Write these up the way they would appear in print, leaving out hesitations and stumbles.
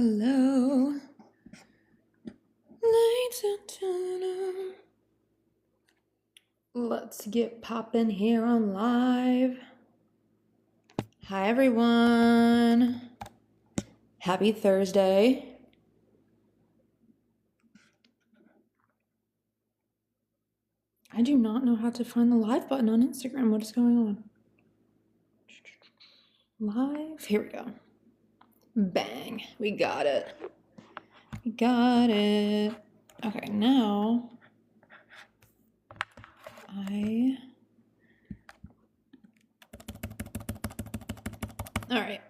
Hello. Lights are turned. Let's get poppin' here on live. Hi, everyone. Happy Thursday. I do not know how to find the live button on Instagram. What is going on? Live. Here we go. Bang. We got it. We got it. Okay, now all right.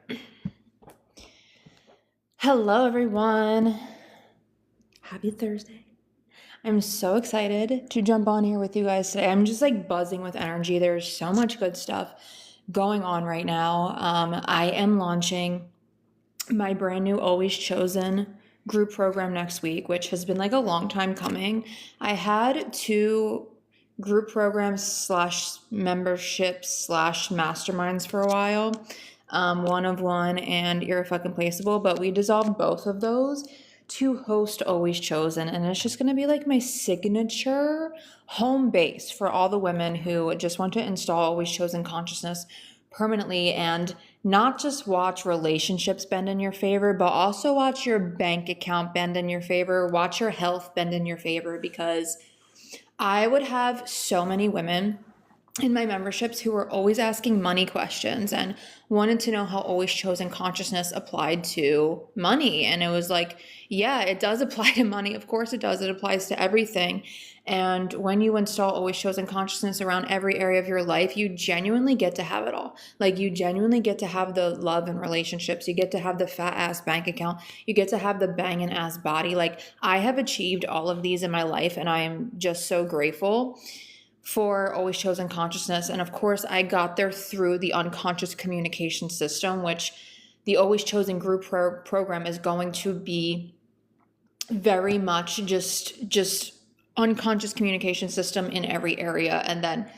Hello, everyone. Happy Thursday. I'm so excited to jump on here with you guys today. I'm just like buzzing with energy. There's so much good stuff going on right now. I am launching my brand new Always Chosen group program next week, which has been like a long time coming. I had two group programs slash memberships slash masterminds for a while. One of One and Irreplaceable, but we dissolved both of those to host Always Chosen, and it's just going to be like my signature home base for all the women who just want to install Always Chosen consciousness permanently and not just watch relationships bend in your favor, but also watch your bank account bend in your favor, watch your health bend in your favor, because I would have so many women in my memberships who were always asking money questions and wanted to know how Always Chosen consciousness applied to money. And it was like, yeah, it does apply to money. Of course it does. It applies to everything. And when you install Always Chosen consciousness around every area of your life, you genuinely get to have it all. Like, you genuinely get to have the love and relationships. You get to have the fat ass bank account. You get to have the banging ass body. Like, I have achieved all of these in my life, and I am just so grateful for Always Chosen consciousness. And of course, I got there through the unconscious communication system, which the Always Chosen group program is going to be very much just unconscious communication system in every area. And then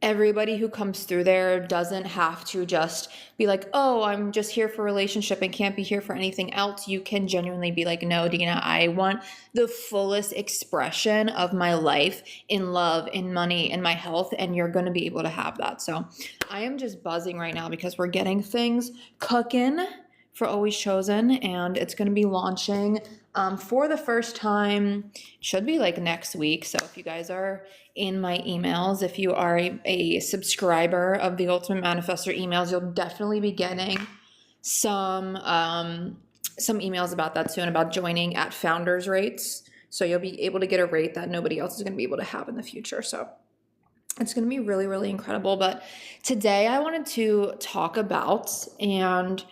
everybody who comes through there doesn't have to just be like, oh, I'm just here for a relationship and can't be here for anything else. You can genuinely be like, no, Dina, I want the fullest expression of my life in love, in money, in my health, and you're going to be able to have that. So I am just buzzing right now because we're getting things cooking for Always Chosen, and it's going to be launching for the first time. Should be like next week. So if you guys are in my emails, if you are a subscriber of the Ultimate Manifestor emails, you'll definitely be getting some emails about that soon, about joining at founders rates. So you'll be able to get a rate that nobody else is going to be able to have in the future. So it's going to be really, really incredible. But today I wanted to talk about and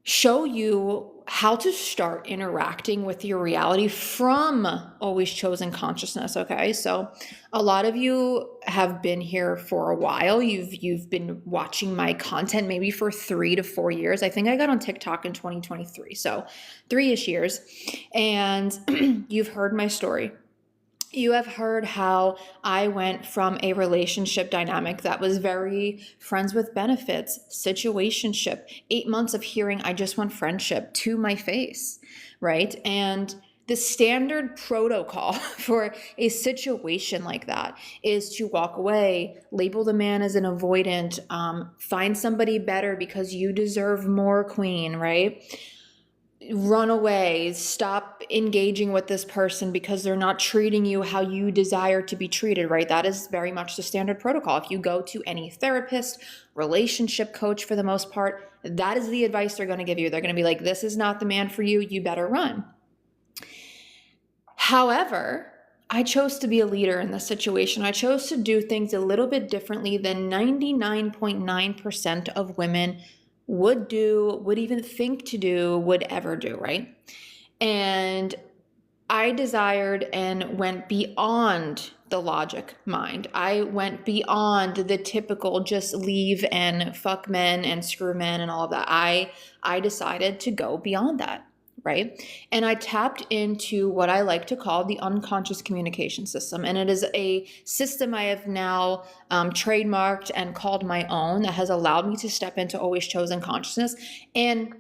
show you how to start interacting with your reality from Always Chosen consciousness. Okay, so a lot of you have been here for a while. You've been watching my content maybe for 3 to 4 years. I think I got on TikTok in 2023, so 3-ish years, and you've heard my story. You have heard how I went from a relationship dynamic that was very friends with benefits, situationship, 8 months of hearing I just want friendship to my face, right? And the standard protocol for a situation like that is to walk away, label the man as an avoidant, find somebody better because you deserve more, queen, right? Run away, stop engaging with this person because they're not treating you how you desire to be treated, right? That is very much the standard protocol. If you go to any therapist, relationship coach, for the most part, that is the advice they're going to give you. They're going to be like, this is not the man for you. You better run. However, I chose to be a leader in this situation. I chose to do things a little bit differently than 99.9% of women would do, would even think to do, would ever do, right? And I desired and went beyond the logic mind. I went beyond the typical just leave and fuck men and screw men and all of that. I decided to go beyond that, right? And I tapped into what I like to call the unconscious communication system. And it is a system I have now trademarked and called my own that has allowed me to step into Always Chosen consciousness and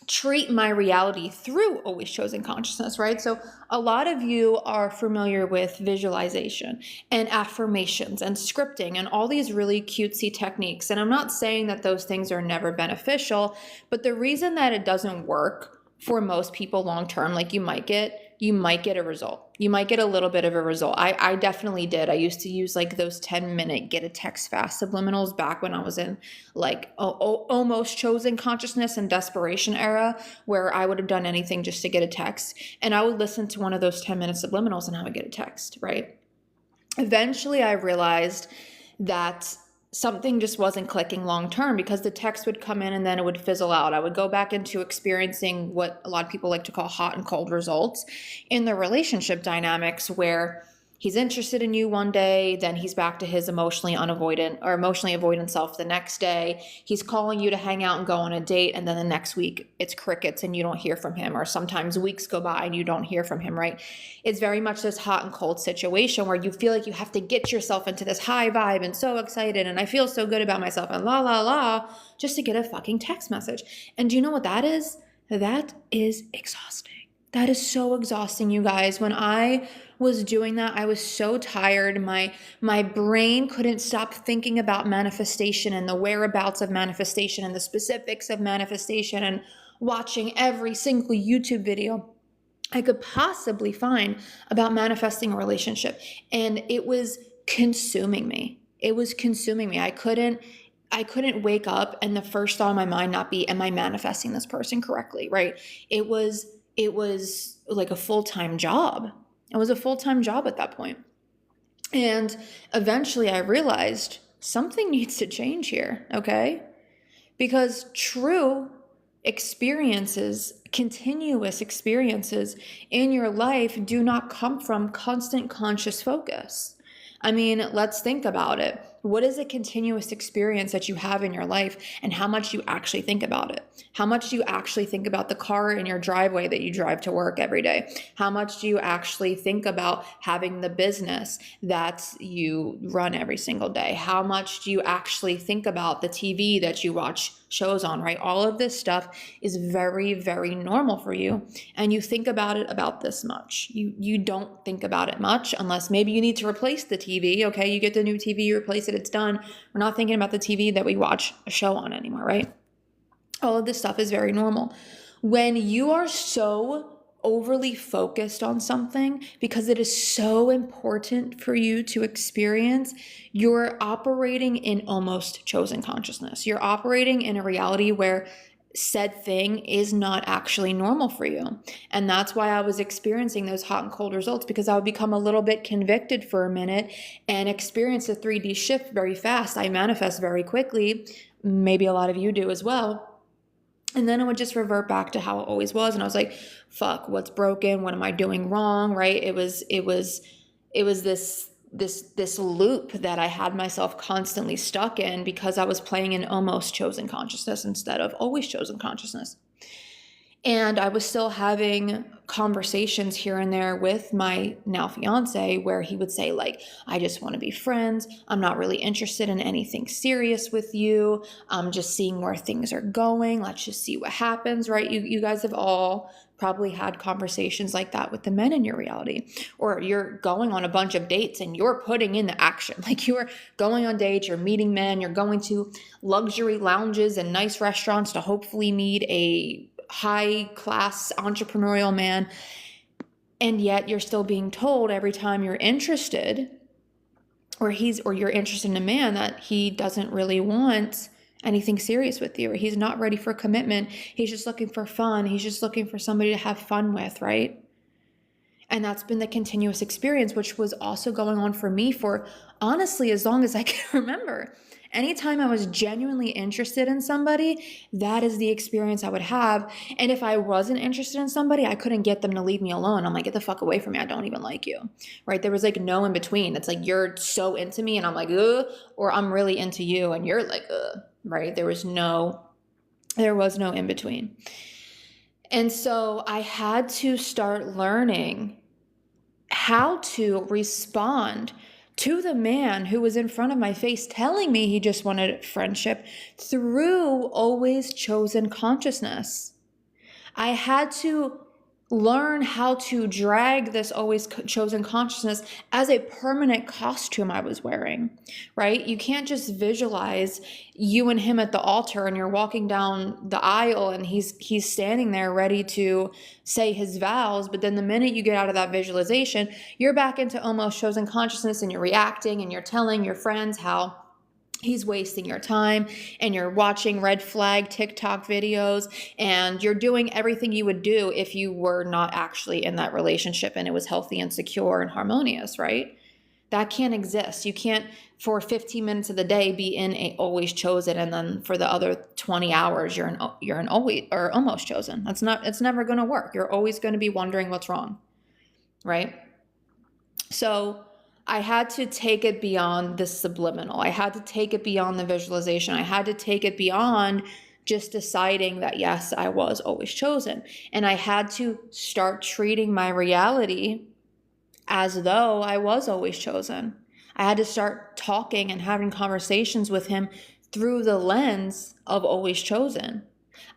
treat my reality through always chosen consciousness, right? So a lot of you are familiar with visualization and affirmations and scripting and all these really cutesy techniques. And I'm not saying that those things are never beneficial, but the reason that it doesn't work for most people long term, like you might get a result. You might get a little bit of a result. I definitely did. I used to use like those 10-minute get a text fast subliminals back when I was in like almost chosen consciousness and desperation era, where I would have done anything just to get a text. And I would listen to one of those 10-minute subliminals and I would get a text, right? Eventually I realized that something just wasn't clicking long term, because the text would come in and then it would fizzle out. I would go back into experiencing what a lot of people like to call hot and cold results in the relationship dynamics, where he's interested in you one day, then he's back to his emotionally avoidant self the next day. He's calling you to hang out and go on a date, and then the next week it's crickets and you don't hear from him, or sometimes weeks go by and you don't hear from him, right? It's very much this hot and cold situation where you feel like you have to get yourself into this high vibe and so excited and I feel so good about myself and la la la, just to get a fucking text message. And do you know what that is? That is exhausting. That is so exhausting, you guys. When I was doing that, I was so tired. My brain couldn't stop thinking about manifestation and the whereabouts of manifestation and the specifics of manifestation, and watching every single YouTube video I could possibly find about manifesting a relationship. And it was consuming me. It was consuming me. I couldn't wake up and the first thought in my mind not be, am I manifesting this person correctly, right? It was like a full-time job. It was a full-time job at that point. And eventually I realized something needs to change here, okay? Because true experiences, continuous experiences in your life do not come from constant conscious focus. I mean, let's think about it. What is a continuous experience that you have in your life, and how much you actually think about it? How much do you actually think about the car in your driveway that you drive to work every day? How much do you actually think about having the business that you run every single day? How much do you actually think about the TV that you watch shows on, right? All of this stuff is very, very normal for you. And you think about it about this much. You don't think about it much unless maybe you need to replace the TV. Okay, you get the new TV, you replace it, it's done. We're not thinking about the TV that we watch a show on anymore, right? All of this stuff is very normal. When you are so overly focused on something because it is so important for you to experience, you're operating in almost chosen consciousness. You're operating in a reality where said thing is not actually normal for you. And that's why I was experiencing those hot and cold results, because I would become a little bit convicted for a minute and experience a 3D shift very fast. I manifest very quickly. Maybe a lot of you do as well. And then it would just revert back to how it always was. And I was like, fuck, what's broken? What am I doing wrong? Right? It was this loop that I had myself constantly stuck in because I was playing in almost chosen consciousness instead of always chosen consciousness. And I was still having conversations here and there with my now fiance where he would say, like, I just want to be friends. I'm not really interested in anything serious with you. I'm just seeing where things are going. Let's just see what happens, right? You guys have all probably had conversations like that with the men in your reality. Or you're going on a bunch of dates and you're putting in the action. Like, you are going on dates, you're meeting men, you're going to luxury lounges and nice restaurants to hopefully meet a high-class entrepreneurial man, and yet you're still being told every time you're interested, or you're interested in a man, that he doesn't really want anything serious with you, or he's not ready for commitment. He's just looking for fun. He's just looking for somebody to have fun with, right? And that's been the continuous experience, which was also going on for me for honestly as long as I can remember. Anytime I was genuinely interested in somebody, that is the experience I would have. And if I wasn't interested in somebody, I couldn't get them to leave me alone. I'm like, get the fuck away from me. I don't even like you, right? There was like no in between. It's like, you're so into me and I'm like, ugh, or I'm really into you and you're like, ugh, right? There was no in between. And so I had to start learning how to respond to the man who was in front of my face telling me he just wanted friendship through always chosen consciousness. I had to learn how to drag this always chosen consciousness as a permanent costume I was wearing, right? You can't just visualize you and him at the altar and you're walking down the aisle and he's standing there ready to say his vows, but then the minute you get out of that visualization, you're back into almost chosen consciousness and you're reacting and you're telling your friends how he's wasting your time, and you're watching red flag TikTok videos, and you're doing everything you would do if you were not actually in that relationship and it was healthy and secure and harmonious, right? That can't exist. You can't for 15 minutes of the day be in a always chosen, and then for the other 20 hours you're an always or almost chosen. It's never going to work. You're always going to be wondering what's wrong, right? So I had to take it beyond the subliminal. I had to take it beyond the visualization. I had to take it beyond just deciding that, yes, I was always chosen. And I had to start treating my reality as though I was always chosen. I had to start talking and having conversations with him through the lens of always chosen.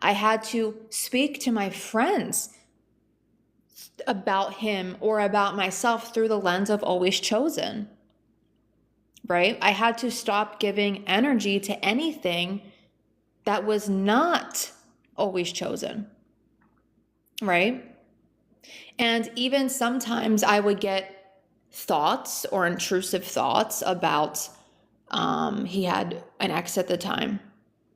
I had to speak to my friends about him or about myself through the lens of always chosen, right? I had to stop giving energy to anything that was not always chosen, right? And even sometimes I would get thoughts or intrusive thoughts about, he had an ex at the time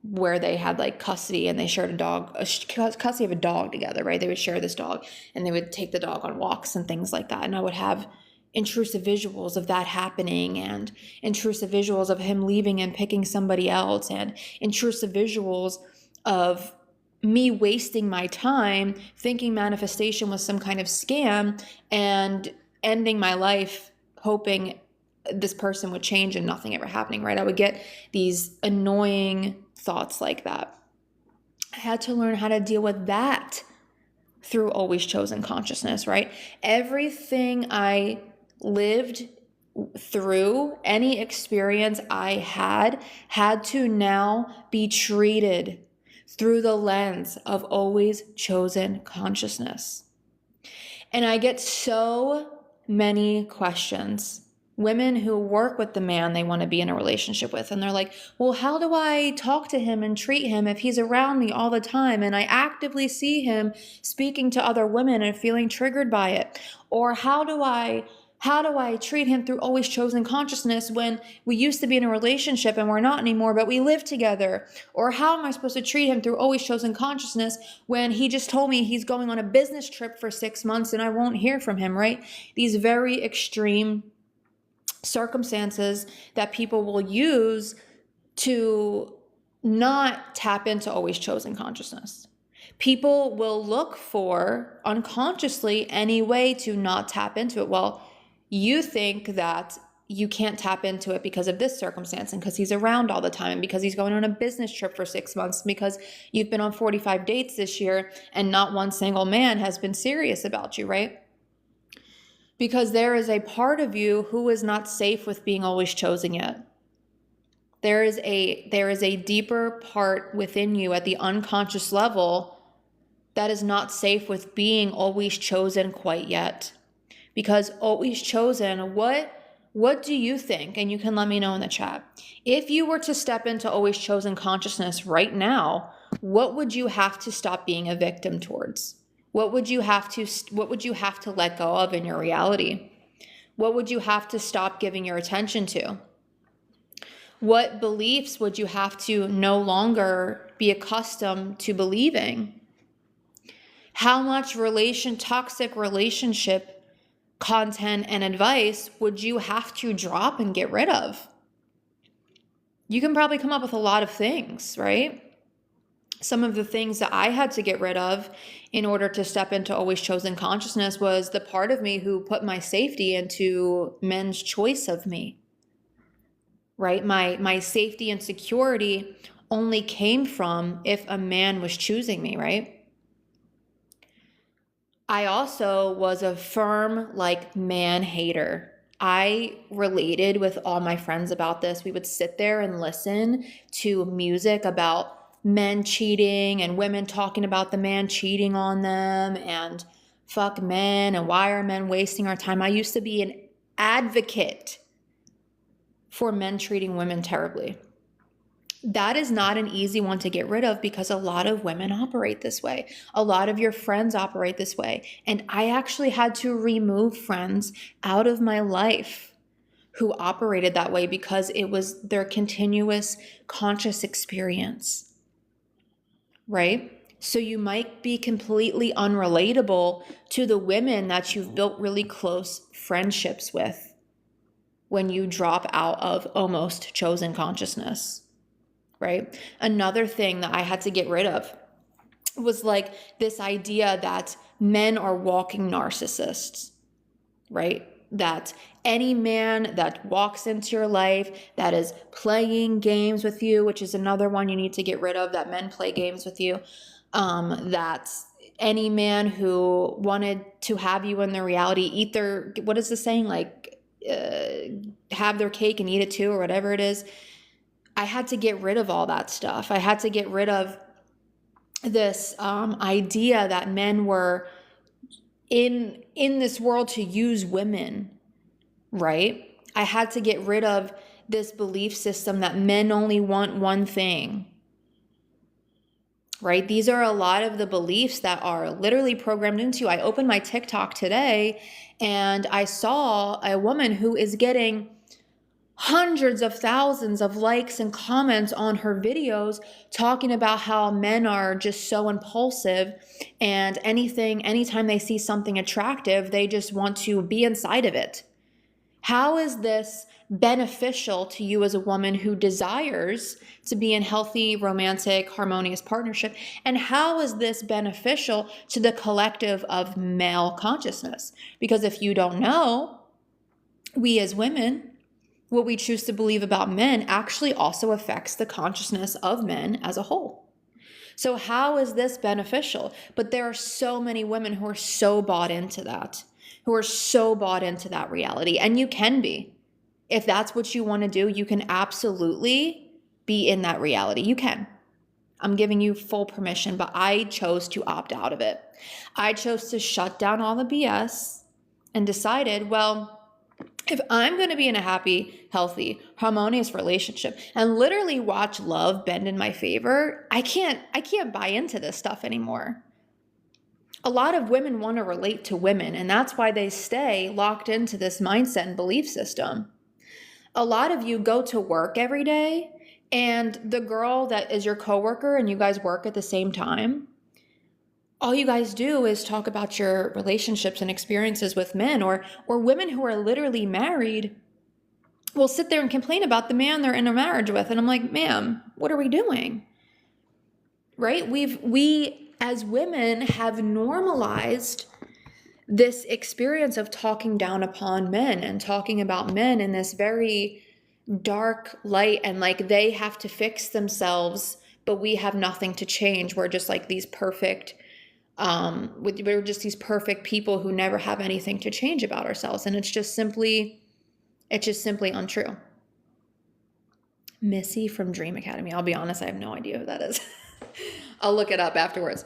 where they had like custody and they shared custody of a dog together, right? They would share this dog and they would take the dog on walks and things like that. And I would have intrusive visuals of that happening, and intrusive visuals of him leaving and picking somebody else, and intrusive visuals of me wasting my time thinking manifestation was some kind of scam and ending my life hoping this person would change and nothing ever happening, right? I would get these annoying thoughts like that. I had to learn how to deal with that through always chosen consciousness, right? Everything I lived through, any experience I had to now be treated through the lens of always chosen consciousness. And I get so many questions. Women who work with the man they want to be in a relationship with, and they're like, well, how do I talk to him and treat him if he's around me all the time and I actively see him speaking to other women and feeling triggered by it? Or how do I treat him through always chosen consciousness when we used to be in a relationship and we're not anymore, but we live together? Or how am I supposed to treat him through always chosen consciousness when he just told me he's going on a business trip for 6 months and I won't hear from him, right? These very extreme circumstances that people will use to not tap into always chosen consciousness. People will look for unconsciously any way to not tap into it. Well, you think that you can't tap into it because of this circumstance and because he's around all the time and because he's going on a business trip for 6 months, because you've been on 45 dates this year and not one single man has been serious about you, right? Because there is a part of you who is not safe with being always chosen yet. There is a deeper part within you at the unconscious level that is not safe with being always chosen quite yet. Because always chosen, what do you think? And you can let me know in the chat. If you were to step into always chosen consciousness right now, what would you have to stop being a victim towards? What would you have to let go of in your reality? What would you have to stop giving your attention to? What beliefs would you have to no longer be accustomed to believing? How much toxic relationship content and advice would you have to drop and get rid of? You can probably come up with a lot of things, right? Some of the things that I had to get rid of in order to step into always chosen consciousness was the part of me who put my safety into men's choice of me, right? My safety and security only came from if a man was choosing me, right? I also was a firm man hater. I related with all my friends about this. We would sit there and listen to music about men cheating and women talking about the man cheating on them and fuck men and why are men wasting our time. I used to be an advocate for men treating women terribly. That is not an easy one to get rid of because a lot of women operate this way. A lot of your friends operate this way. And I actually had to remove friends out of my life who operated that way because it was their continuous conscious experience, right? So you might be completely unrelatable to the women that you've built really close friendships with when you drop out of almost chosen consciousness. Right? Another thing that I had to get rid of was like this idea that men are walking narcissists, right? That any man that walks into your life that is playing games with you, which is another one you need to get rid of, that men play games with you, that any man who wanted to have you in their reality, eat their, what is the saying? Like, have their cake and eat it too, or whatever it is. I had to get rid of all that stuff. I had to get rid of this idea that men were in this world to use women, right? I had to get rid of this belief system that men only want one thing, right? These are a lot of the beliefs that are literally programmed into you. I opened my TikTok today and I saw a woman who is getting hundreds of thousands of likes and comments on her videos talking about how men are just so impulsive and anytime they see something attractive, they just want to be inside of it. How is this beneficial to you as a woman who desires to be in healthy, romantic, harmonious partnership? And how is this beneficial to the collective of male consciousness? Because if you don't know, we as women, what we choose to believe about men actually also affects the consciousness of men as a whole. So how is this beneficial? But there are so many women who are so bought into that, reality. And you can be. If that's what you want to do, you can absolutely be in that reality. You can. I'm giving you full permission, but I chose to opt out of it. I chose to shut down all the BS and decided, well, if I'm going to be in a happy, healthy, harmonious relationship and literally watch love bend in my favor, I can't buy into this stuff anymore. A lot of women want to relate to women, and that's why they stay locked into this mindset and belief system. A lot of you go to work every day, and the girl that is your coworker and you guys work at the same time, all you guys do is talk about your relationships and experiences with men, or women who are literally married will sit there and complain about the man they're in a marriage with. And I'm like, ma'am, what are we doing? Right? We as women have normalized this experience of talking down upon men and talking about men in this very dark light, and like they have to fix themselves, but we have nothing to change. We're just like these perfect we're just these perfect people who never have anything to change about ourselves. And it's just simply untrue. Missy from Dream Academy. I'll be honest, I have no idea who that is. I'll look it up afterwards.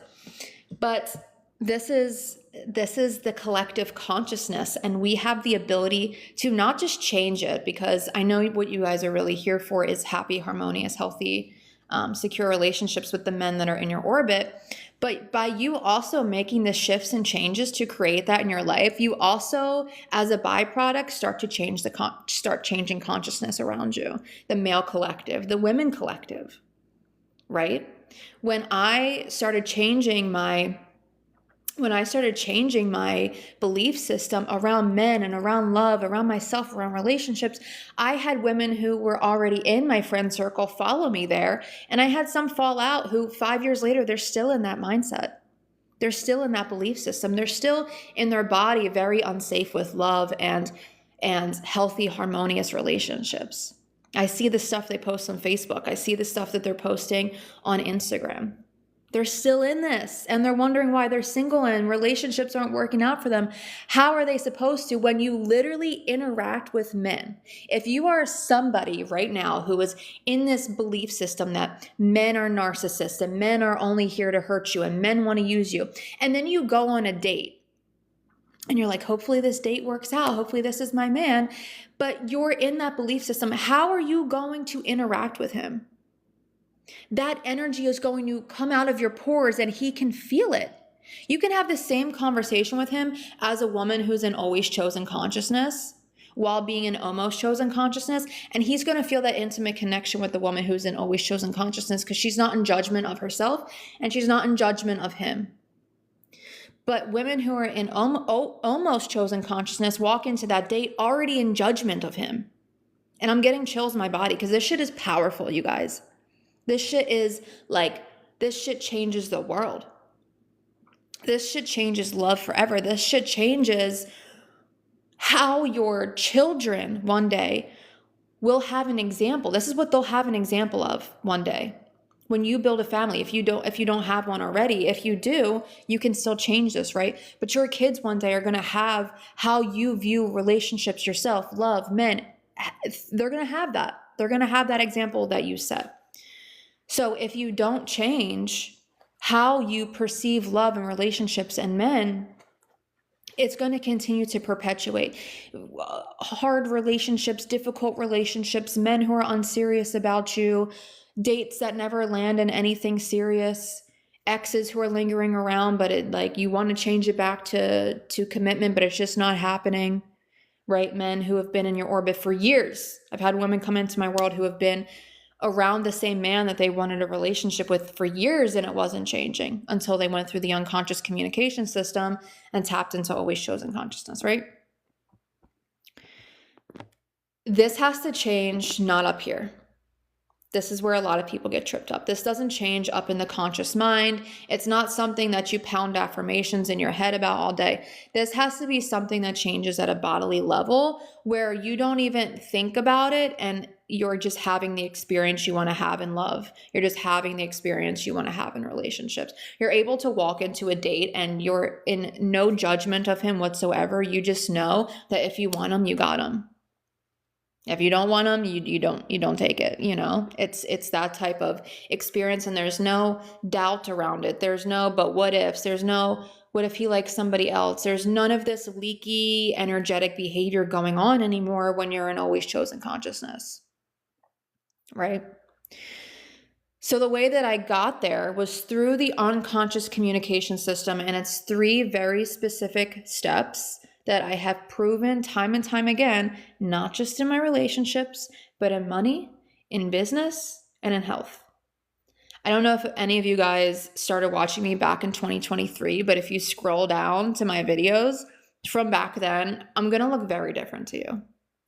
But this is the collective consciousness, and we have the ability to not just change it, because I know what you guys are really here for is happy, harmonious, healthy, secure relationships with the men that are in your orbit. But by you also making the shifts and changes to create that in your life, you also, as a byproduct, start changing consciousness around you, the male collective, the women collective, right? When I started changing my belief system around men and around love, around myself, around relationships, I had women who were already in my friend circle follow me there. And I had some fall out who 5 years later, they're still in that mindset. They're still in that belief system. They're still in their body very unsafe with love and healthy, harmonious relationships. I see the stuff they post on Facebook. I see the stuff that they're posting on Instagram. They're still in this and they're wondering why they're single and relationships aren't working out for them. How are they supposed to when you literally interact with men? If you are somebody right now who is in this belief system that men are narcissists and men are only here to hurt you and men want to use you, and then you go on a date and you're like, hopefully this date works out. Hopefully this is my man. But you're in that belief system. How are you going to interact with him? That energy is going to come out of your pores and he can feel it. You can have the same conversation with him as a woman who's in always chosen consciousness while being in almost chosen consciousness. And he's going to feel that intimate connection with the woman who's in always chosen consciousness because she's not in judgment of herself and she's not in judgment of him. But women who are in almost chosen consciousness walk into that date already in judgment of him. And I'm getting chills in my body because this shit is powerful, you guys. This shit is like, this shit changes the world. This shit changes love forever. This shit changes how your children one day will have an example. This is what they'll have an example of one day. When you build a family, if you don't have one already, if you do, you can still change this, right? But your kids one day are going to have how you view relationships, yourself, love, men. They're going to have that. They're going to have that example that you set. So if you don't change how you perceive love and relationships and men, it's going to continue to perpetuate hard relationships, difficult relationships, men who are unserious about you, dates that never land in anything serious, exes who are lingering around, but you want to change it back to commitment, but it's just not happening, right? Men who have been in your orbit for years. I've had women come into my world who have been around the same man that they wanted a relationship with for years and it wasn't changing until they went through the unconscious communication system and tapped into always chosen consciousness, right? This has to change, not up here. This is where a lot of people get tripped up. This doesn't change up in the conscious mind. It's not something that you pound affirmations in your head about all day. This has to be something that changes at a bodily level where you don't even think about it and you're just having the experience you want to have in love. You're just having the experience you want to have in relationships. You're able to walk into a date and you're in no judgment of him whatsoever. You just know that if you want him, you got him. If you don't want them, you don't take it, you know? It's that type of experience and there's no doubt around it. There's no but what ifs. There's no what if he likes somebody else. There's none of this leaky energetic behavior going on anymore when you're in always chosen consciousness. Right? So the way that I got there was through the unconscious communication system, and it's 3 very specific steps that I have proven time and time again, not just in my relationships, but in money, in business, and in health. I don't know if any of you guys started watching me back in 2023, but if you scroll down to my videos from back then, I'm going to look very different to you.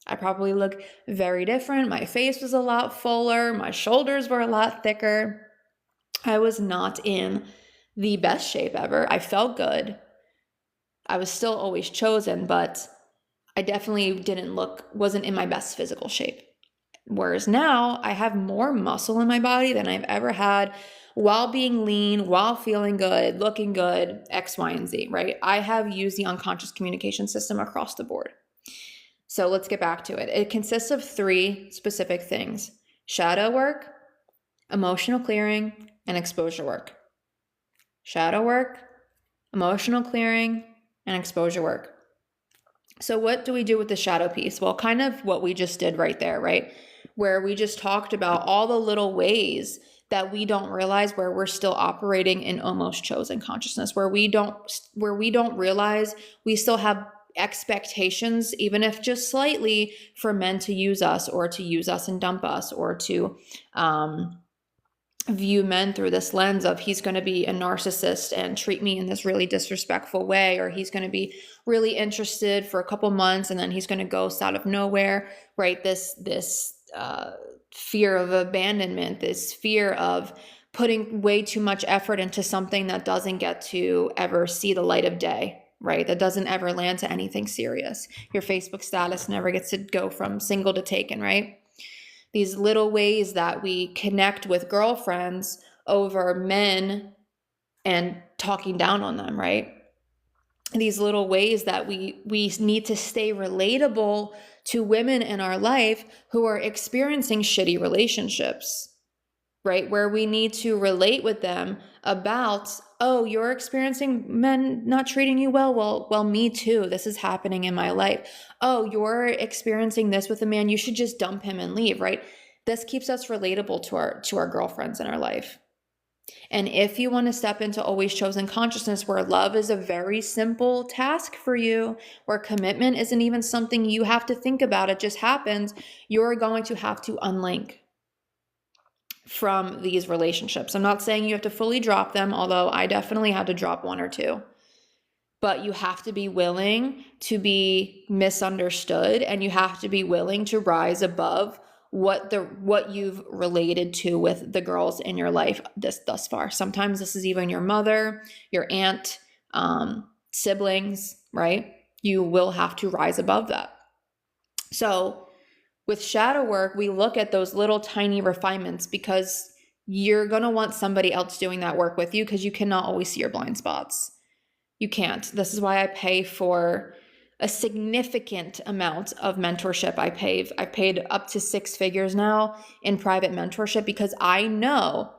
I probably look very different. My face was a lot fuller. My shoulders were a lot thicker. I was not in the best shape ever. I felt good. I was still always chosen, but I definitely wasn't in my best physical shape. Whereas now I have more muscle in my body than I've ever had while being lean, while feeling good, looking good, X, Y, and Z, right? I have used the unconscious communication system across the board. So let's get back to it. It consists of 3 specific things: shadow work, emotional clearing, and exposure work. Shadow work, emotional clearing, and exposure work. So what do we do with the shadow piece? Well, kind of what we just did right there, right? Where we just talked about all the little ways that we don't realize where we're still operating in almost chosen consciousness, where we don't realize we still have expectations, even if just slightly, for men to use us or to use us and dump us or to view men through this lens of he's going to be a narcissist and treat me in this really disrespectful way, or he's going to be really interested for a couple months and then he's going to ghost out of nowhere, right? This fear of abandonment, this fear of putting way too much effort into something that doesn't get to ever see the light of day, right? That doesn't ever land to anything serious. Your Facebook status never gets to go from single to taken, right? These little ways that we connect with girlfriends over men and talking down on them, right? These little ways that we need to stay relatable to women in our life who are experiencing shitty relationships, right? Where we need to relate with them about, oh, you're experiencing men not treating you well. Well, me too. This is happening in my life. Oh, you're experiencing this with a man. You should just dump him and leave, right? This keeps us relatable to our girlfriends in our life. And if you want to step into always chosen consciousness, where love is a very simple task for you, where commitment isn't even something you have to think about, it just happens, you're going to have to unlink from these relationships. I'm not saying you have to fully drop them, although I definitely had to drop one or two. But you have to be willing to be misunderstood, and you have to be willing to rise above what you've related to with the girls in your life thus far. Sometimes this is even your mother, your aunt, siblings, right? You will have to rise above that. So with shadow work, we look at those little tiny refinements because you're going to want somebody else doing that work with you, because you cannot always see your blind spots. You can't. This is why I pay for a significant amount of mentorship. I paid up to 6 figures now in private mentorship, because I know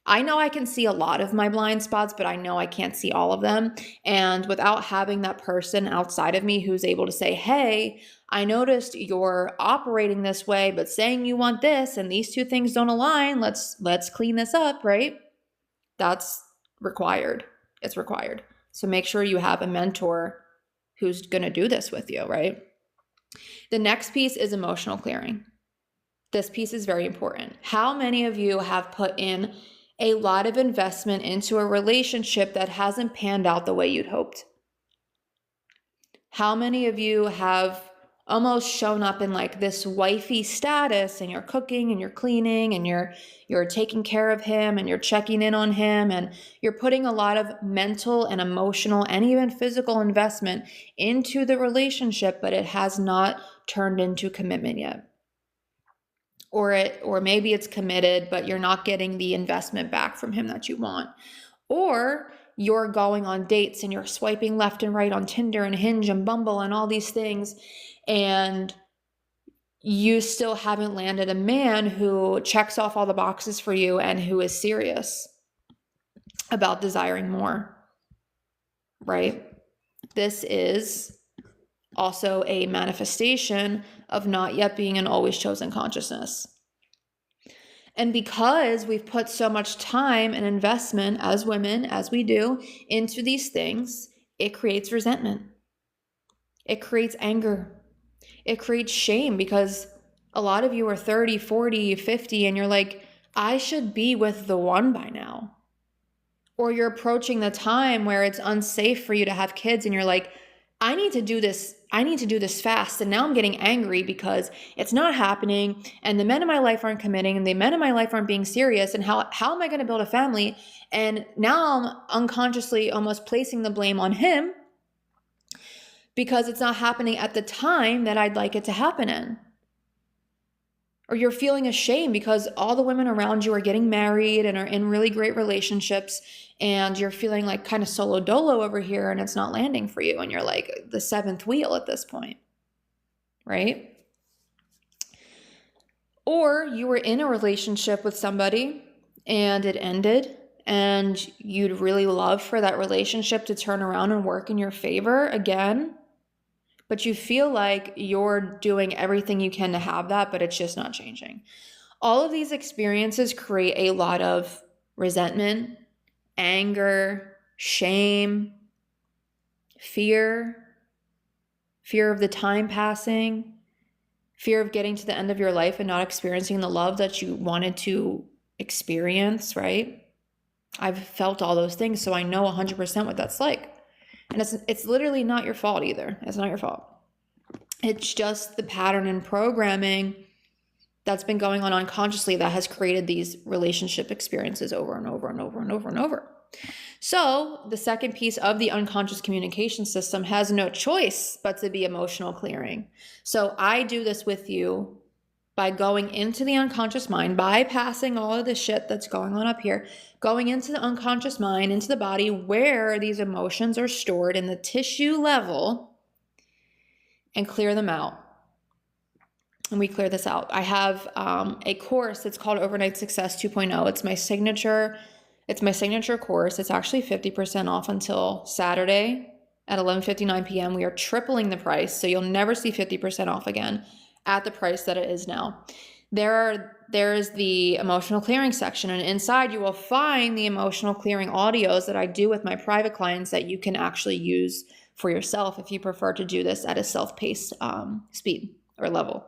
I can see a lot of my blind spots, but I know I can't see all of them. And without having that person outside of me who's able to say, hey, I noticed you're operating this way, but saying you want this, and these two things don't align. Let's clean this up, right? That's required. It's required. So make sure you have a mentor who's going to do this with you, right? The next piece is emotional clearing. This piece is very important. How many of you have put in a lot of investment into a relationship that hasn't panned out the way you'd hoped? How many of you have almost shown up in like this wifey status, and you're cooking and you're cleaning and you're taking care of him and you're checking in on him, and you're putting a lot of mental and emotional and even physical investment into the relationship, but it has not turned into commitment yet? Or maybe it's committed, but you're not getting the investment back from him that you want. Or you're going on dates and you're swiping left and right on Tinder and Hinge and Bumble and all these things, and you still haven't landed a man who checks off all the boxes for you and who is serious about desiring more, right? This is also a manifestation of not yet being an always chosen consciousness. And because we've put so much time and investment as women, as we do, into these things, it creates resentment. It creates anger. It creates shame, because a lot of you are 30, 40, 50, and you're like, I should be with the one by now. Or you're approaching the time where it's unsafe for you to have kids, and you're like, I need to do this fast. And now I'm getting angry because it's not happening, and the men in my life aren't committing, and the men in my life aren't being serious. And how am I going to build a family? And now I'm unconsciously almost placing the blame on him because it's not happening at the time that I'd like it to happen in. Or you're feeling ashamed because all the women around you are getting married and are in really great relationships, and you're feeling like kind of solo dolo over here, and it's not landing for you, and you're like the seventh wheel at this point, right? Or you were in a relationship with somebody and it ended, and you'd really love for that relationship to turn around and work in your favor again, but you feel like you're doing everything you can to have that, but it's just not changing. All of these experiences create a lot of resentment, anger, shame, fear of the time passing, fear of getting to the end of your life and not experiencing the love that you wanted to experience, right? I've felt all those things, so I know 100% what that's like. And it's literally not your fault either. It's not your fault. It's just the pattern and programming that's been going on unconsciously that has created these relationship experiences over and over and over and over and over. So the second piece of the unconscious communication system has no choice but to be emotional clearing. So I do this with you by going into the unconscious mind, bypassing all of the shit that's going on up here, going into the unconscious mind, into the body where these emotions are stored in the tissue level, and clear them out. And we clear this out. I have a course that's called Overnight Success 2.0. It's my signature course. It's actually 50% off until Saturday at 11:59 p.m. We are tripling the price, so you'll never see 50% off again at the price that it is now. There's the emotional clearing section, and inside you will find the emotional clearing audios that I do with my private clients that you can actually use for yourself if you prefer to do this at a self-paced speed or level.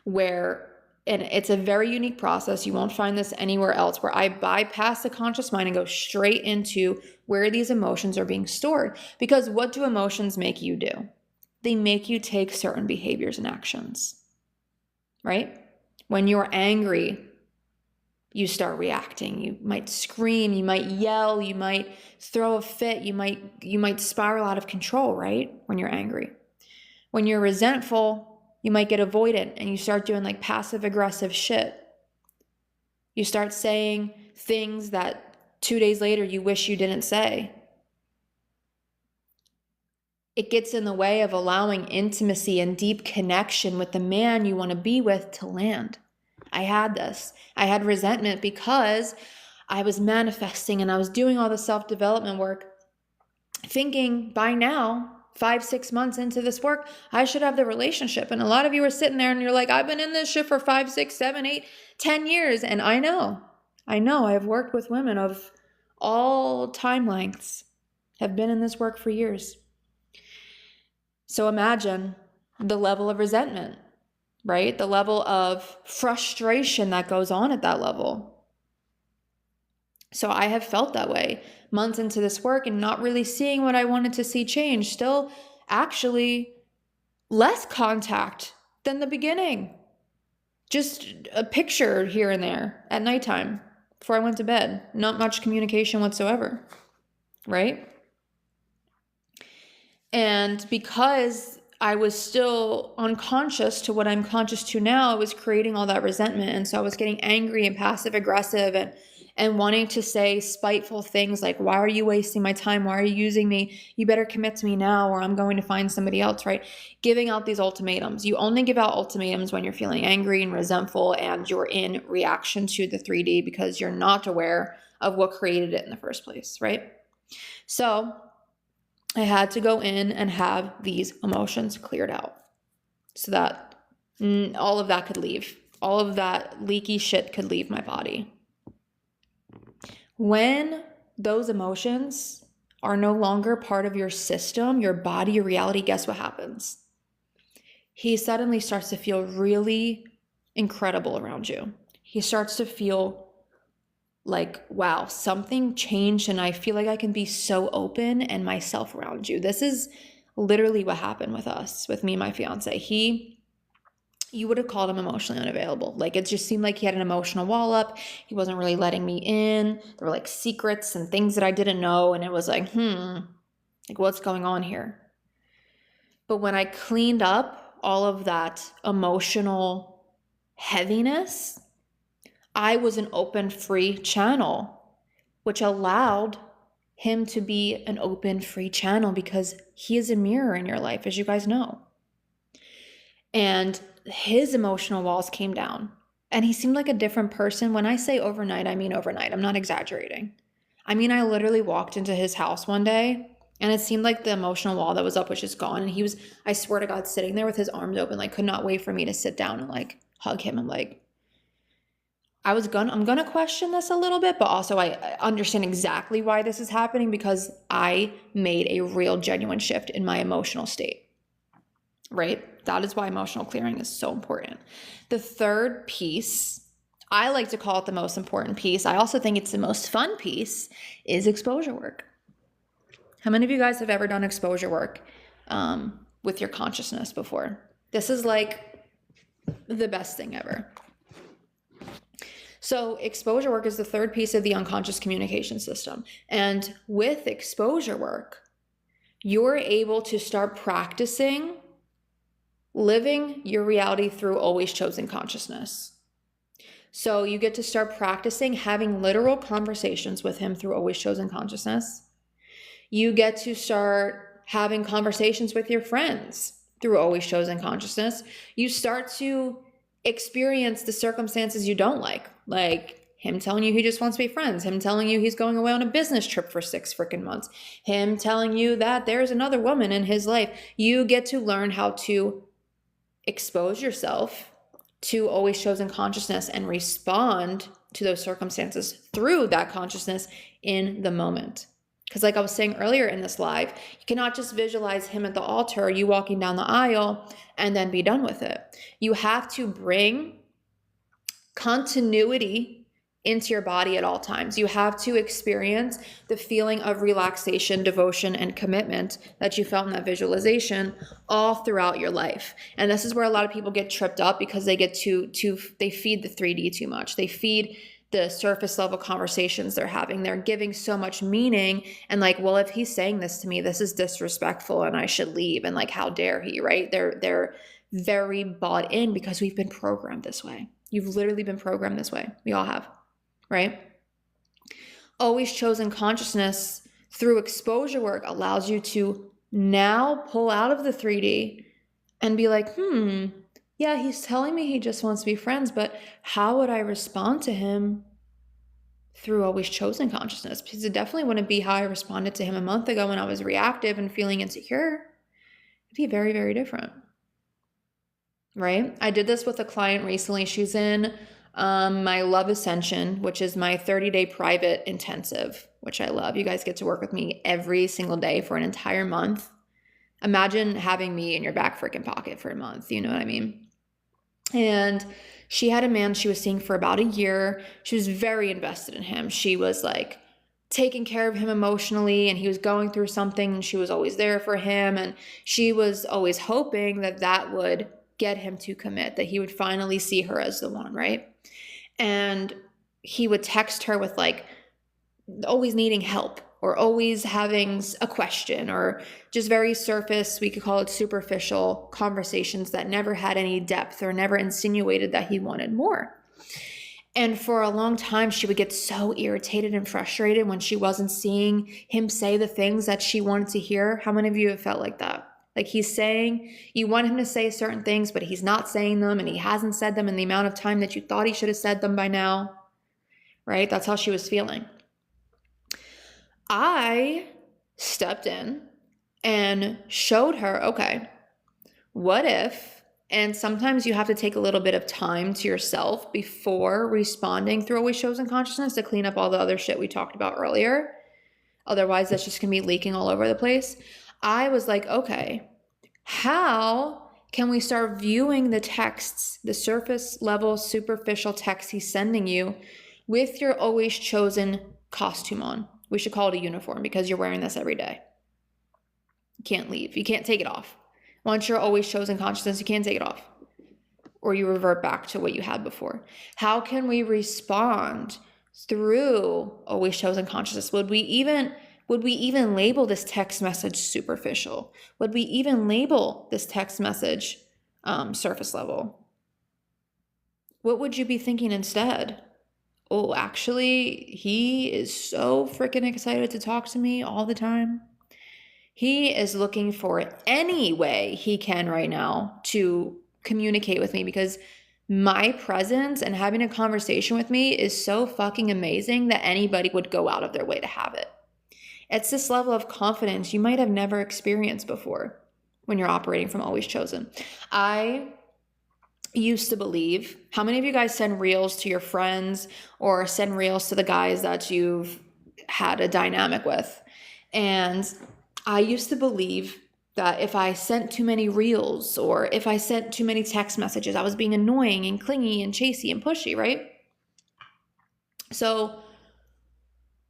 And it's a very unique process. You won't find this anywhere else, where I bypass the conscious mind and go straight into where these emotions are being stored. Because what do emotions make you do? They make you take certain behaviors and actions, right? When you're angry, you start reacting. You might scream, you might yell, you might throw a fit, you might spiral out of control, right? When you're angry. When you're resentful, you might get avoidant and you start doing like passive aggressive shit. You start saying things that 2 days later you wish you didn't say. It gets in the way of allowing intimacy and deep connection with the man you want to be with to land. I had this. I had resentment because I was manifesting and I was doing all the self-development work, thinking by now, 5-6 months into this work, I should have the relationship. And a lot of you are sitting there and you're like, I've been in this shit for 5, 6, 7, 8, 10 years. And I know I've worked with women of all time lengths, have been in this work for years. So imagine the level of resentment, right? The level of frustration that goes on at that level. So I have felt that way months into this work and not really seeing what I wanted to see change. Still actually less contact than the beginning. Just a picture here and there at nighttime before I went to bed. Not much communication whatsoever, right? And because I was still unconscious to what I'm conscious to now, I was creating all that resentment. And so I was getting angry and passive aggressive and wanting to say spiteful things like, why are you wasting my time? Why are you using me? You better commit to me now or I'm going to find somebody else, right? Giving out these ultimatums. You only give out ultimatums when you're feeling angry and resentful and you're in reaction to the 3D because you're not aware of what created it in the first place, right? So I had to go in and have these emotions cleared out so that all of that could leave. All of that leaky shit could leave my body. When those emotions are no longer part of your system, your body, your reality, guess what happens? He suddenly starts to feel really incredible around you. He starts to feel like, wow, something changed and I feel like I can be so open and myself around you. This is literally what happened with me and my fiance. You would have called him emotionally unavailable. Like it just seemed like he had an emotional wall up. He wasn't really letting me in. There were like secrets and things that I didn't know. And it was like, like what's going on here? But when I cleaned up all of that emotional heaviness, I was an open, free channel, which allowed him to be an open, free channel because he is a mirror in your life, as you guys know. And his emotional walls came down and he seemed like a different person. When I say overnight, I mean overnight. I'm not exaggerating. I mean, I literally walked into his house one day and it seemed like the emotional wall that was up was just gone. And he was, I swear to God, sitting there with his arms open, like could not wait for me to sit down and like hug him. I'm like, I'm gonna question this a little bit, but also I understand exactly why this is happening because I made a real genuine shift in my emotional state, right? That is why emotional clearing is so important. The third piece, I like to call it the most important piece. I also think it's the most fun piece, is exposure work. How many of you guys have ever done exposure work with your consciousness before? This is like the best thing ever. So exposure work is the third piece of the unconscious communication system. And with exposure work, you're able to start practicing living your reality through always chosen consciousness. So you get to start practicing having literal conversations with him through always chosen consciousness. You get to start having conversations with your friends through always chosen consciousness. You start to experience the circumstances you don't like him telling you he just wants to be friends, him telling you he's going away on a business trip for 6 freaking months, him telling you that there's another woman in his life. You get to learn how to expose yourself to always chosen consciousness and respond to those circumstances through that consciousness in the moment. Because like I was saying earlier in this live, you cannot just visualize him at the altar, you walking down the aisle, and then be done with it. You have to bring continuity into your body at all times. You have to experience the feeling of relaxation, devotion, and commitment that you felt in that visualization all throughout your life. And this is where a lot of people get tripped up because they get they feed the 3D too much. They feed the surface level conversations they're having. They're giving so much meaning and like, well, if he's saying this to me, this is disrespectful and I should leave. And like, how dare he, right? They're very bought in because we've been programmed this way. You've literally been programmed this way. We all have, right? Always chosen consciousness through exposure work allows you to now pull out of the 3D and be like, yeah, he's telling me he just wants to be friends, but how would I respond to him through always chosen consciousness? Because it definitely wouldn't be how I responded to him a month ago when I was reactive and feeling insecure. It'd be very, very different, right? I did this with a client recently. She's in my Love Ascension, which is my 30-day private intensive, which I love. You guys get to work with me every single day for an entire month. Imagine having me in your back freaking pocket for a month. You know what I mean? And she had a man she was seeing for about a year. She was very invested in him. She was like taking care of him emotionally, and he was going through something, and she was always there for him. And she was always hoping that that would get him to commit, that he would finally see her as the one, right? And he would text her with like always needing help or always having a question or just very surface, we could call it superficial conversations that never had any depth or never insinuated that he wanted more. And for a long time, she would get so irritated and frustrated when she wasn't seeing him say the things that she wanted to hear. How many of you have felt like that? Like he's saying, you want him to say certain things, but he's not saying them and he hasn't said them in the amount of time that you thought he should have said them by now, right? That's how she was feeling. I stepped in and showed her, okay, what if, and sometimes you have to take a little bit of time to yourself before responding through always chosen consciousness to clean up all the other shit we talked about earlier. Otherwise, that's just going to be leaking all over the place. I was like, okay, how can we start viewing the texts, the surface level, superficial text he's sending you with your always chosen costume on? We should call it a uniform because you're wearing this every day. You can't leave. You can't take it off. Once you're always chosen consciousness, you can't take it off. Or you revert back to what you had before. How can we respond through always chosen consciousness? Would we even label this text message superficial? Would we even label this text message surface level? What would you be thinking instead? Oh, actually, he is so freaking excited to talk to me all the time. He is looking for any way he can right now to communicate with me because my presence and having a conversation with me is so fucking amazing that anybody would go out of their way to have it. It's this level of confidence you might have never experienced before when you're operating from always chosen. I used to believe, how many of you guys send reels to your friends or send reels to the guys that you've had a dynamic with? And I used to believe that if I sent too many reels or if I sent too many text messages, I was being annoying and clingy and chasey and pushy, right? So,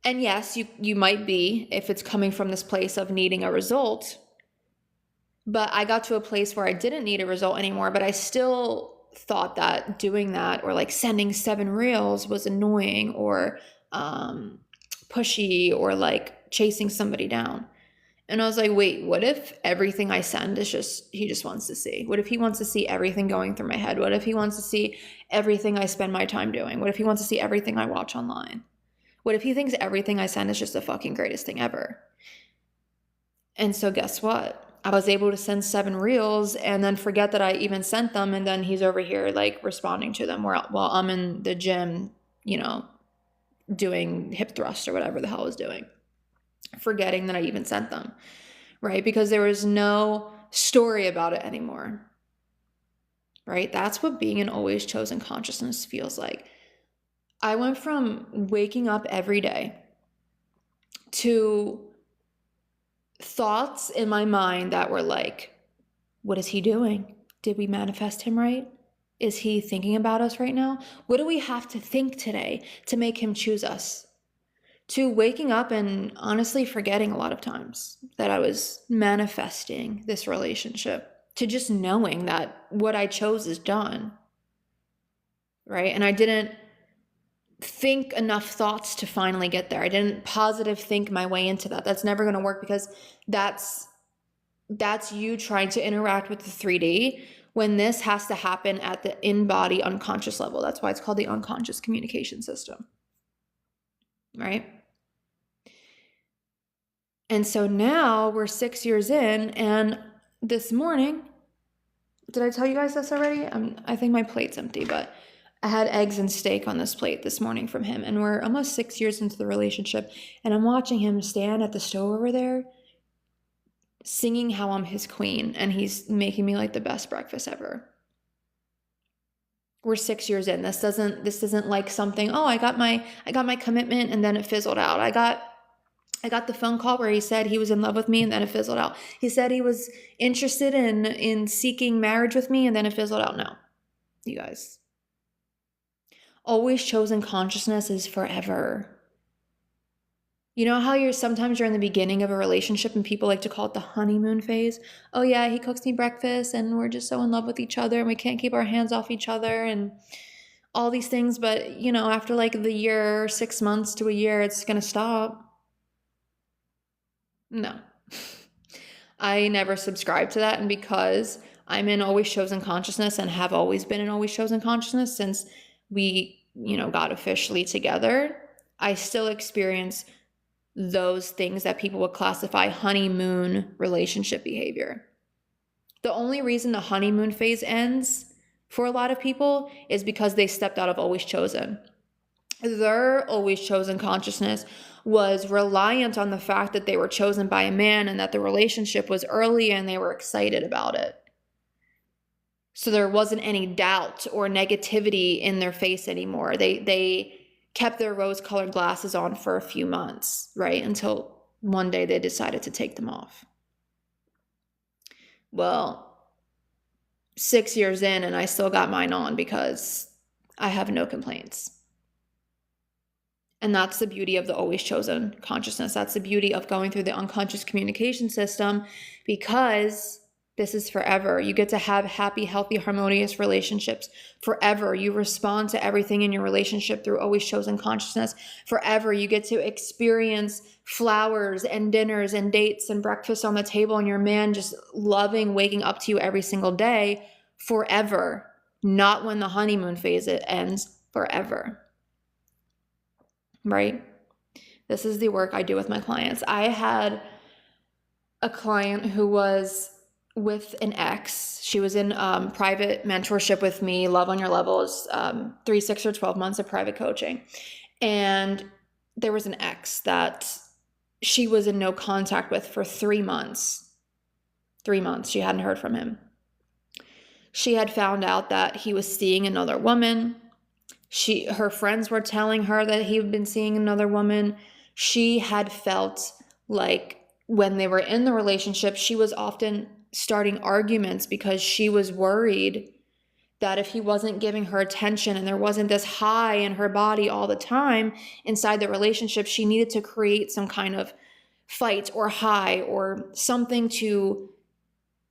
and yes, you might be if it's coming from this place of needing a result, but I got to a place where I didn't need a result anymore, but I still thought that doing that or like sending 7 reels was annoying or pushy or like chasing somebody down. And I was like, wait, what if everything I send is he just wants to see? What if he wants to see everything going through my head? What if he wants to see everything I spend my time doing? What if he wants to see everything I watch online? What if he thinks everything I send is just the fucking greatest thing ever? And so guess what? I was able to send 7 reels and then forget that I even sent them. And then he's over here like responding to them while I'm in the gym, doing hip thrusts or whatever the hell I was doing, forgetting that I even sent them, right? Because there was no story about it anymore, right? That's what being an always chosen consciousness feels like. I went from waking up every day to thoughts in my mind that were like, what is he doing? Did we manifest him right? Is he thinking about us right now? What do we have to think today to make him choose us? To waking up and honestly forgetting a lot of times that I was manifesting this relationship, to just knowing that what I chose is done, right? And I didn't think enough thoughts to finally get there. I didn't positive think my way into that. That's never going to work, because that's you trying to interact with the 3D when this has to happen at the in-body unconscious level. That's why it's called the unconscious communication system, right? And so now we're 6 years in, and this morning, did I tell you guys this already? I think my plate's empty, but I had eggs and steak on this plate this morning from him, and we're almost 6 years into the relationship, and I'm watching him stand at the stove over there singing how I'm his queen, and he's making me like the best breakfast ever. We're 6 years in. This isn't like something, oh, I got my commitment and then it fizzled out. I got the phone call where he said he was in love with me and then it fizzled out. He said he was interested in seeking marriage with me and then it fizzled out. No, you guys. Always chosen consciousness is forever. You know how sometimes you're in the beginning of a relationship and people like to call it the honeymoon phase? Oh yeah, he cooks me breakfast and we're just so in love with each other and we can't keep our hands off each other and all these things. But after like the year, 6 months to a year, it's going to stop. No, I never subscribe to that. And because I'm in always chosen consciousness and have always been in always chosen consciousness since we, got officially together, I still experience those things that people would classify honeymoon relationship behavior. The only reason the honeymoon phase ends for a lot of people is because they stepped out of always chosen. Their always chosen consciousness was reliant on the fact that they were chosen by a man and that the relationship was early and they were excited about it. So there wasn't any doubt or negativity in their face anymore. They kept their rose-colored glasses on for a few months, right? Until one day they decided to take them off. Well, 6 years in and I still got mine on because I have no complaints. And that's the beauty of the always chosen consciousness. That's the beauty of going through the unconscious communication system, because this is forever. You get to have happy, healthy, harmonious relationships forever. You respond to everything in your relationship through always chosen consciousness forever. You get to experience flowers and dinners and dates and breakfast on the table and your man just loving waking up to you every single day forever. Not when the honeymoon phase it ends, forever. Right? This is the work I do with my clients. I had a client who was with an ex. She was in private mentorship with me, Love on Your Levels, 3, 6, or 12 months of private coaching. And there was an ex that she was in no contact with for 3 months. 3 months, she hadn't heard from him. She had found out that he was seeing another woman. Her friends were telling her that he had been seeing another woman. She had felt like when they were in the relationship, she was often starting arguments because she was worried that if he wasn't giving her attention and there wasn't this high in her body all the time inside the relationship, she needed to create some kind of fight or high or something to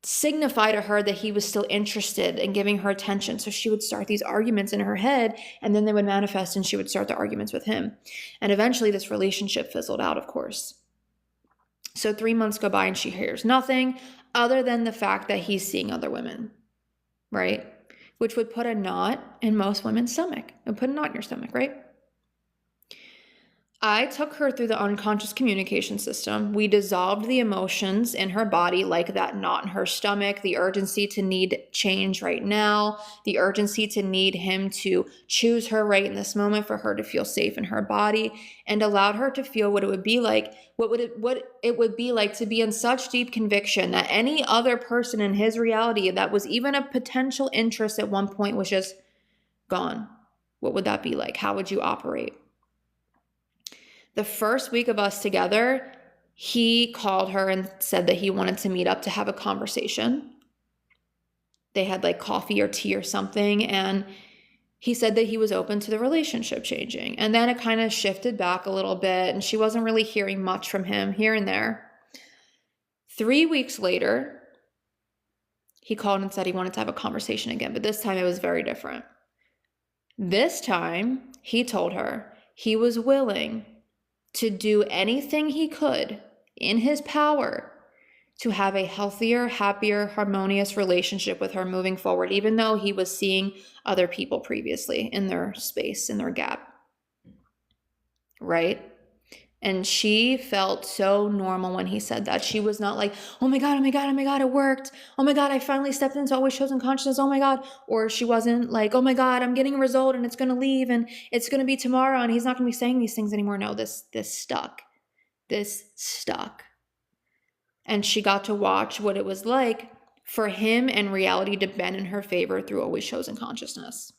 signify to her that he was still interested in giving her attention. So she would start these arguments in her head, and then they would manifest and she would start the arguments with him. And eventually this relationship fizzled out, of course. So 3 months go by and she hears nothing other than the fact that he's seeing other women, right? Which would put a knot in most women's stomach. It would put a knot in your stomach, right? I took her through the unconscious communication system. We dissolved the emotions in her body, like that knot in her stomach, the urgency to need change right now, the urgency to need him to choose her right in this moment for her to feel safe in her body, and allowed her to feel what it would be like, what it would be like to be in such deep conviction that any other person in his reality that was even a potential interest at one point was just gone. What would that be like? How would you operate? The first week of us together, he called her and said that he wanted to meet up to have a conversation. They had like coffee or tea or something, and he said that he was open to the relationship changing. And then it kind of shifted back a little bit, and she wasn't really hearing much from him here and there. 3 weeks later, he called and said he wanted to have a conversation again, but this time it was very different. This time, he told her he was willing to do anything he could in his power to have a healthier, happier, harmonious relationship with her moving forward, even though he was seeing other people previously in their space, in their gap. Right? And she felt so normal when he said that. She was not like, oh my God, it worked. Oh my God, I finally stepped into Always Chosen Consciousness. Oh my God. Or she wasn't like, oh my God, I'm getting a result and it's going to leave and it's going to be tomorrow and he's not going to be saying these things anymore. No, this stuck. This stuck. And she got to watch what it was like for him and reality to bend in her favor through Always Chosen Consciousness.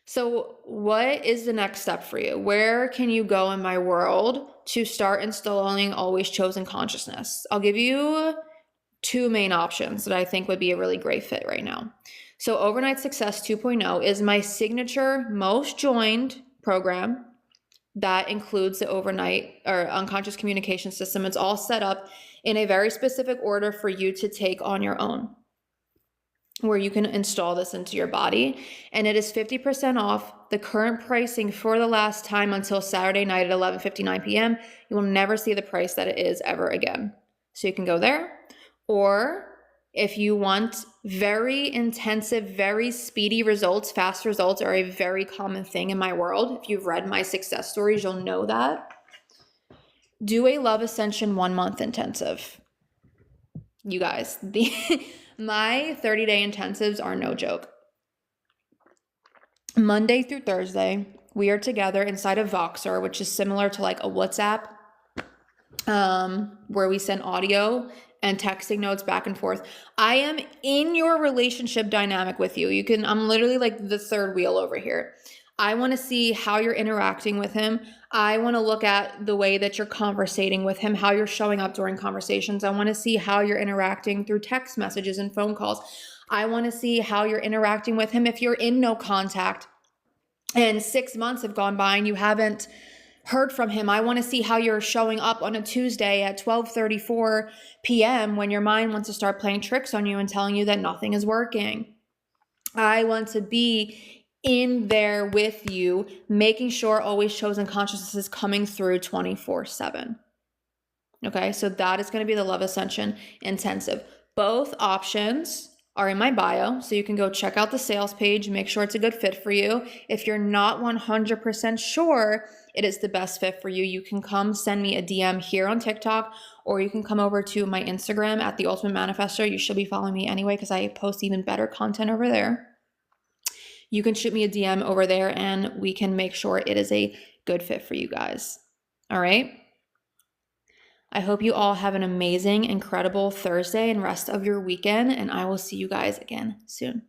So what is the next step for you? Where can you go in my world to start installing Always Chosen Consciousness? I'll give you 2 main options that I think would be a really great fit right now. So Overnight Success 2.0 is my signature most joined program that includes the overnight or unconscious communication system. It's all set up in a very specific order for you to take on your own, where you can install this into your body. And it is 50% off the current pricing for the last time until Saturday night at 11:59 p.m. You will never see the price that it is ever again. So you can go there. Or if you want very intensive, very speedy results, fast results are a very common thing in my world. If you've read my success stories, you'll know that. Do a Love Ascension 1 month intensive. You guys, my 30-day intensives are no joke. Monday through Thursday, we are together inside of Voxer, which is similar to like a WhatsApp, where we send audio and texting notes back and forth. I am in your relationship dynamic with you. I'm literally like the third wheel over here. I want to see how you're interacting with him. I want to look at the way that you're conversating with him, how you're showing up during conversations. I want to see how you're interacting through text messages and phone calls. I want to see how you're interacting with him if you're in no contact and 6 months have gone by and you haven't heard from him. I want to see how you're showing up on a Tuesday at 12:34 p.m. when your mind wants to start playing tricks on you and telling you that nothing is working. I want to be in there with you, making sure Always Chosen Consciousness is coming through 24/7. Okay, so that is going to be the Love Ascension Intensive. Both options are in my bio, so you can go check out the sales page, make sure it's a good fit for you. If you're not 100% sure it is the best fit for you, you can come send me a DM here on TikTok, or you can come over to my Instagram at The Ultimate Manifestor. You should be following me anyway because I post even better content over there. You can shoot me a DM over there and we can make sure it is a good fit for you guys. All right? I hope you all have an amazing, incredible Thursday and rest of your weekend, and I will see you guys again soon.